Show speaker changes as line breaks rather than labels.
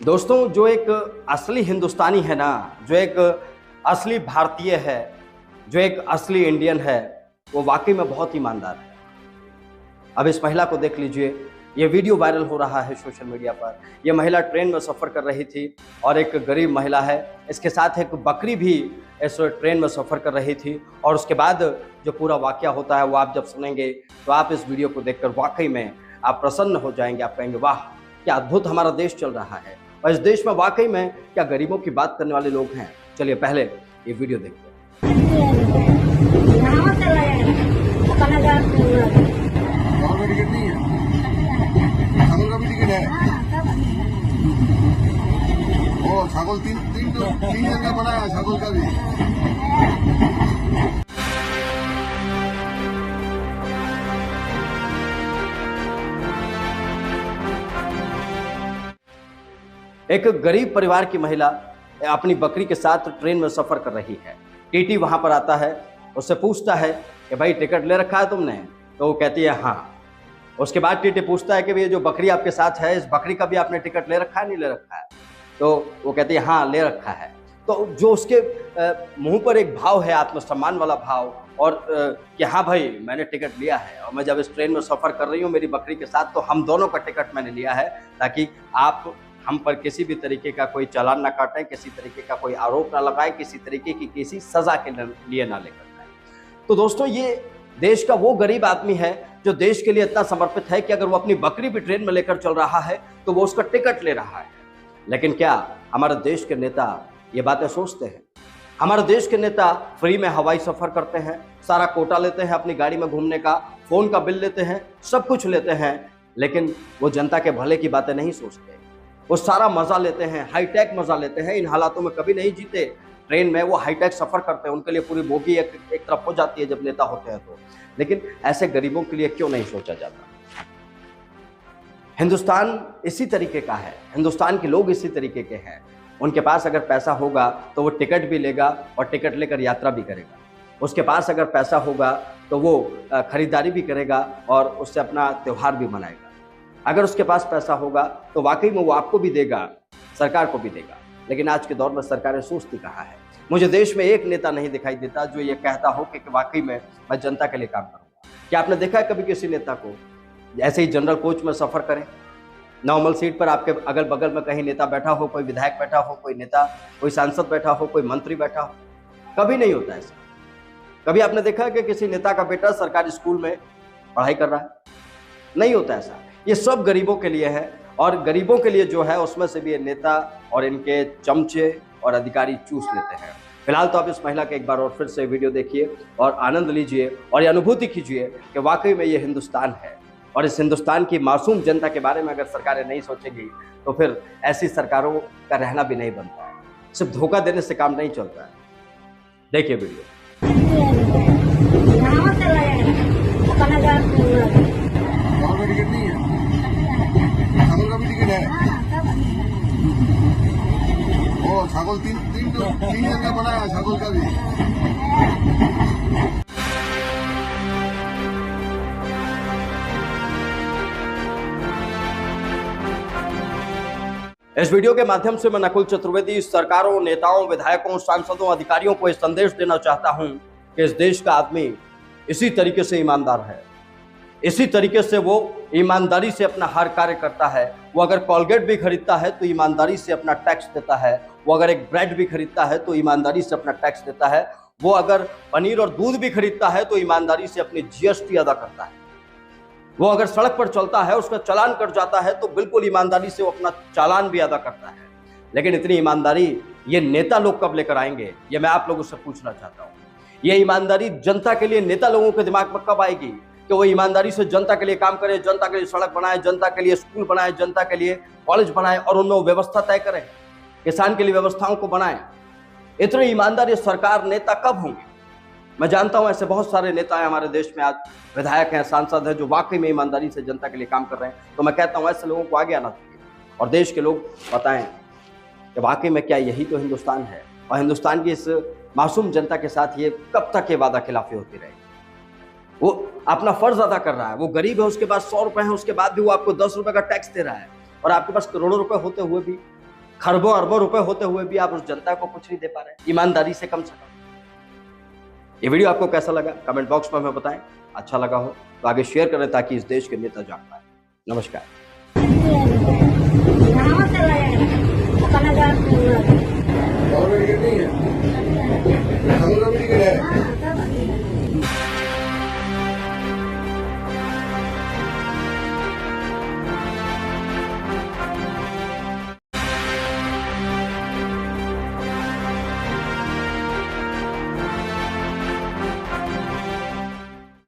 दोस्तों, जो एक असली हिंदुस्तानी है ना, जो एक असली भारतीय है, जो एक असली इंडियन है, वो वाकई में बहुत ईमानदार है। अब इस महिला को देख लीजिए, ये वीडियो वायरल हो रहा है सोशल मीडिया पर। यह महिला ट्रेन में सफ़र कर रही थी और एक गरीब महिला है, इसके साथ एक बकरी भी इस ट्रेन में सफ़र कर रही थी। और उसके बाद जो पूरा वाक़या होता है वो आप जब सुनेंगे तो आप इस वीडियो को देखकर वाकई में आप प्रसन्न हो जाएंगे। आप कहेंगे वाह, क्या अद्भुत हमारा देश चल रहा है और इस देश में वाकई में क्या गरीबों की बात करने वाले लोग हैं। चलिए पहले ये वीडियो देखते हैं।
ছাগল তিন জনকে बनाया ছাগল का भी।
एक गरीब परिवार की महिला अपनी बकरी के साथ ट्रेन में सफर कर रही है। टीटी वहां पर आता है, उससे पूछता है कि भाई टिकट ले रखा है तुमने? तो वो कहती है हाँ। उसके बाद टीटी पूछता है कि ये जो बकरी आपके साथ है, इस बकरी का भी आपने टिकट ले रखा है, नहीं ले रखा है? तो वो कहती है हाँ, ले रखा है। तो जो उसके मुंह पर एक भाव है, आत्मसम्मान वाला भाव, और कि हाँ भाई मैंने टिकट लिया है और मैं जब इस ट्रेन में सफ़र कर रही हूँ मेरी बकरी के साथ, तो हम दोनों का टिकट मैंने लिया है ताकि आप हम पर किसी भी तरीके का कोई चालान ना काटें, किसी तरीके का कोई आरोप ना लगाएं, किसी तरीके की किसी सज़ा के लिए ना लेकर जाएं। तो दोस्तों, ये देश का वो गरीब आदमी है जो देश के लिए इतना समर्पित है कि अगर वो अपनी बकरी भी ट्रेन में लेकर चल रहा है तो वो उसका टिकट ले रहा है। लेकिन क्या हमारे देश के नेता ये बातें सोचते हैं? हमारे देश के नेता फ्री में हवाई सफ़र करते हैं, सारा कोटा लेते हैं अपनी गाड़ी में घूमने का, फ़ोन का बिल लेते हैं, सब कुछ लेते हैं, लेकिन वो जनता के भले की बातें नहीं सोचते। वो सारा मज़ा लेते हैं, हाईटेक मज़ा लेते हैं। इन हालातों में कभी नहीं जीते। ट्रेन में वो हाईटेक सफ़र करते हैं, उनके लिए पूरी बोगी एक तरफ हो जाती है जब नेता होते हैं तो। लेकिन ऐसे गरीबों के लिए क्यों नहीं सोचा जाता? हिंदुस्तान इसी तरीके का है, हिंदुस्तान के लोग इसी तरीके के हैं। उनके पास अगर पैसा होगा तो वो टिकट भी लेगा और टिकट लेकर यात्रा भी करेगा। उसके पास अगर पैसा होगा तो वो खरीदारी भी करेगा और उससे अपना त्यौहार भी मनाएगा। अगर उसके पास पैसा होगा तो वाकई में वो आपको भी देगा, सरकार को भी देगा। लेकिन आज के दौर में सरकारें सोचती कहाँ है? मुझे देश में एक नेता नहीं दिखाई देता जो ये कहता हो कि वाकई में मैं जनता के लिए काम करूँगा। क्या आपने देखा है कभी किसी नेता को ऐसे ही जनरल कोच में सफ़र करें? नॉर्मल सीट पर आपके अगल बगल में कहीं नेता बैठा हो, कोई विधायक बैठा हो, कोई नेता, कोई सांसद बैठा हो, कोई मंत्री बैठा हो? कभी नहीं होता ऐसा। कभी आपने देखा कि किसी नेता का बेटा सरकारी स्कूल में पढ़ाई कर रहा है? नहीं होता ऐसा। ये सब गरीबों के लिए है और गरीबों के लिए जो है उसमें से भी ये नेता और इनके चमचे और अधिकारी चूस लेते हैं। फिलहाल तो आप इस महिला के एक बार और फिर से वीडियो देखिए और आनंद लीजिए और ये अनुभूति कीजिए कि वाकई में ये हिंदुस्तान है। और इस हिंदुस्तान की मासूम जनता के बारे में अगर सरकारें नहीं सोचेंगी तो फिर ऐसी सरकारों का रहना भी नहीं बनता है। सिर्फ धोखा देने से काम नहीं चलता है। देखिए वीडियो।
ছাগল তিন জনকে बनाया ছাগল का भी।
इस वीडियो के माध्यम से मैं नकुल चतुर्वेदी सरकारों, नेताओं, विधायकों, सांसदों, अधिकारियों को यह संदेश देना चाहता हूं कि इस देश का आदमी इसी तरीके से ईमानदार है। इसी तरीके से वो ईमानदारी से अपना हर कार्य करता है। वो अगर कोलगेट भी खरीदता है तो ईमानदारी से अपना टैक्स देता है। वो अगर एक ब्रेड भी खरीदता है तो ईमानदारी से अपना टैक्स देता है। वो अगर पनीर और दूध भी खरीदता है तो ईमानदारी से अपनी जीएसटी अदा करता है। वो अगर सड़क पर चलता है, उसका चालान कट जाता है तो बिल्कुल ईमानदारी से वो अपना चालान भी अदा करता है। लेकिन इतनी ईमानदारी ये नेता लोग कब लेकर आएंगे, ये मैं आप लोगों से पूछना चाहता हूँ। ये ईमानदारी जनता के लिए नेता लोगों के दिमाग में कब आएगी कि वो ईमानदारी से जनता के लिए काम करे, जनता के लिए सड़क बनाए, जनता के लिए स्कूल बनाए, जनता के लिए कॉलेज बनाए और उनमें वो व्यवस्था तय करें, किसान के लिए व्यवस्थाओं को बनाए। इतने ईमानदार ये सरकार, नेता कब होंगे? मैं जानता हूं ऐसे बहुत सारे नेता हैं हमारे देश में, आज विधायक हैं, सांसद हैं, जो वाकई में ईमानदारी से जनता के लिए काम कर रहे हैं। तो मैं कहता हूं ऐसे लोगों को आगे आना चाहिए और देश के लोग बताएं कि वाकई में क्या यही तो हिंदुस्तान है। और हिंदुस्तान की इस मासूम जनता के साथ ये कब तक ये वादा खिलाफी होती रहेगी? वो अपना फर्ज अदा कर रहा है। वो गरीब है, उसके पास 100 रुपए है, उसके बाद भी वो आपको 10 रुपए का टैक्स दे रहा है और आपके पास करोड़ों रुपए होते हुए भी खरबों अरबों रुपए होते हुए भी आप उस जनता को कुछ नहीं दे पा रहे, ईमानदारी से कम से कम। ये वीडियो आपको कैसा लगा कमेंट बॉक्स में हमें बताएं। अच्छा लगा हो तो आगे शेयर करें ताकि इस देश के नेता जान पाए। नमस्कार।
और ये नहीं है